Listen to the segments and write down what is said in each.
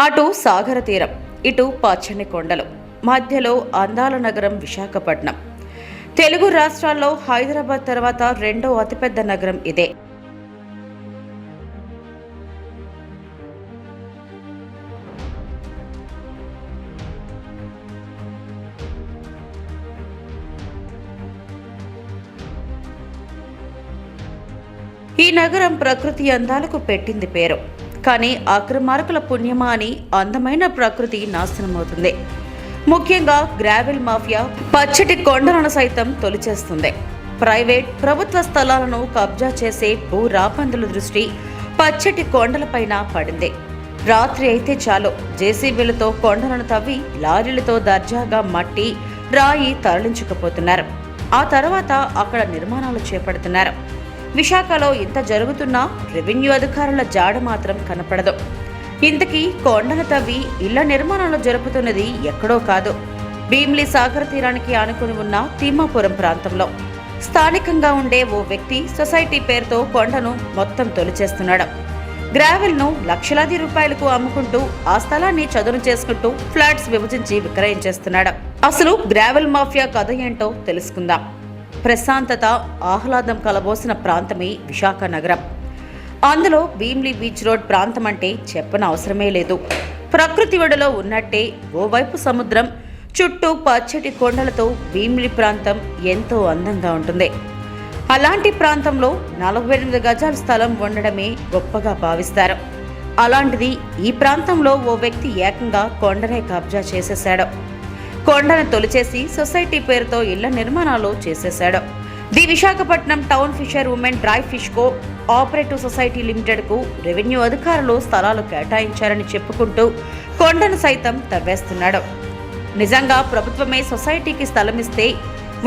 అటు సాగర తీరం, ఇటు పచ్చని కొండలు, మధ్యలో అందాల నగరం విశాఖపట్నం. తెలుగు రాష్ట్రాల్లో హైదరాబాద్ తర్వాత రెండో అతిపెద్ద నగరం ఇదే. ఈ నగరం ప్రకృతి అందాలకు పెట్టింది పేరు. కానీ అక్రమార్కుల పుణ్యమా అని అందమైన ప్రకృతి నాశనమవుతుంది. ముఖ్యంగా గ్రావెల్ మాఫియా పచ్చటి కొండలను సైతం తొలిచేస్తుంది. ప్రైవేట్, ప్రభుత్వ స్థలాలను కబ్జా చేసే భూ రాబందుల దృష్టి పచ్చటి కొండలపైన పడింది. రాత్రి అయితే చాలు, జేసీబీలతో కొండలను తవ్వి లారీలతో దర్జాగా మట్టి, రాయి తరలించుకుపోతున్నారు. ఆ తర్వాత అక్కడ నిర్మాణాలు చేపడుతున్నారు. విశాఖలో ఇంత జరుగుతున్నా రెవెన్యూ అధికారుల జాడ మాత్రం కనపడదు. ఇంతకీ కొండను తవ్వి ఇళ్ల నిర్మాణాలు జరుపుతున్నది ఎక్కడో కాదు, భీమిలి సాగర తీరానికి ఆనుకుని ఉన్న తిమ్మాపురం ప్రాంతంలో. స్థానికంగా ఉండే ఓ వ్యక్తి సొసైటీ పేరుతో కొండను మొత్తం తొలిచేస్తున్నాడు. గ్రావెల్ను లక్షలాది రూపాయలకు అమ్ముకుంటూ ఆ స్థలాన్ని చదును చేసుకుంటూ ఫ్లాట్స్ విభజించి విక్రయించేస్తున్నాడు. అసలు గ్రావెల్ మాఫియా కథ ఏంటో తెలుసుకుందాం. ప్రశాంతత, ఆహ్లాదం కలబోసిన ప్రాంతమే విశాఖ నగరం. అందులో భీమ్లీ బీచ్ రోడ్ ప్రాంతం అంటే చెప్పనవసరమే లేదు. ప్రకృతి ఒడిలో ఉన్నట్టే ఓవైపు సముద్రం, చుట్టూ పచ్చటి కొండలతో భీమ్లీ ప్రాంతం ఎంతో అందంగా ఉంటుంది. అలాంటి ప్రాంతంలో 48 గజాల స్థలం ఉండడమే గొప్పగా భావిస్తారు. అలాంటిది ఈ ప్రాంతంలో ఓ వ్యక్తి ఏకంగా కొండనే కబ్జా చేసేశాడు. కొండను తొలిచేసి సొసైటీ పేరుతో ఇళ్ల నిర్మాణాలు చేసేశాడు. The Visakhapatnam town fisher women dry fish cooperative society limited కు రెవెన్యూ అధికారులు స్థలాలు కేటాయించారని చెప్పుకుంటూ కొండను సైతం తవ్వేస్తున్నాడు. నిజంగా ప్రభుత్వమే సొసైటీకి స్థలమిస్తే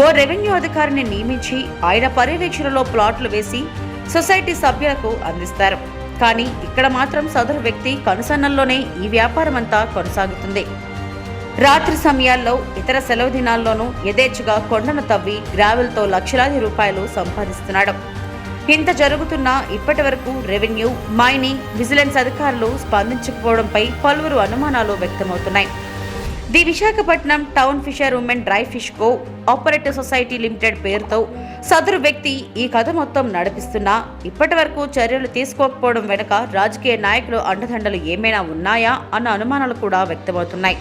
ఓ రెవెన్యూ అధికారిని నియమించి ఆయన పర్యవేక్షణలో ప్లాట్లు వేసి సొసైటీ సభ్యులకు అందిస్తారు. కానీ ఇక్కడ మాత్రం సదరు వ్యక్తి కనుసన్నల్లోనే ఈ వ్యాపారం అంతా కొనసాగుతుంది. రాత్రి సమయాల్లో, ఇతర సెలవు దినాల్లోనూ యథేచ్ఛగా కొండను తవ్వి గ్రావెల్తో లక్షలాది రూపాయలు సంపాదిస్తున్నాడు. ఇంత జరుగుతున్నా ఇప్పటి వరకు రెవెన్యూ, మైనింగ్, విజిలెన్స్ అధికారులు స్పందించకపోవడంపై పలువురు అనుమానాలు వ్యక్తమవుతున్నాయి. The Visakhapatnam town fisher women dry fish cooperative society limited పేరుతో సదరు వ్యక్తి ఈ కథ మొత్తం నడిపిస్తున్నా ఇప్పటి వరకు చర్యలు తీసుకోకపోవడం వెనుక రాజకీయ నాయకులు అండదండలు ఏమైనా ఉన్నాయా అన్న అనుమానాలు కూడా వ్యక్తమవుతున్నాయి.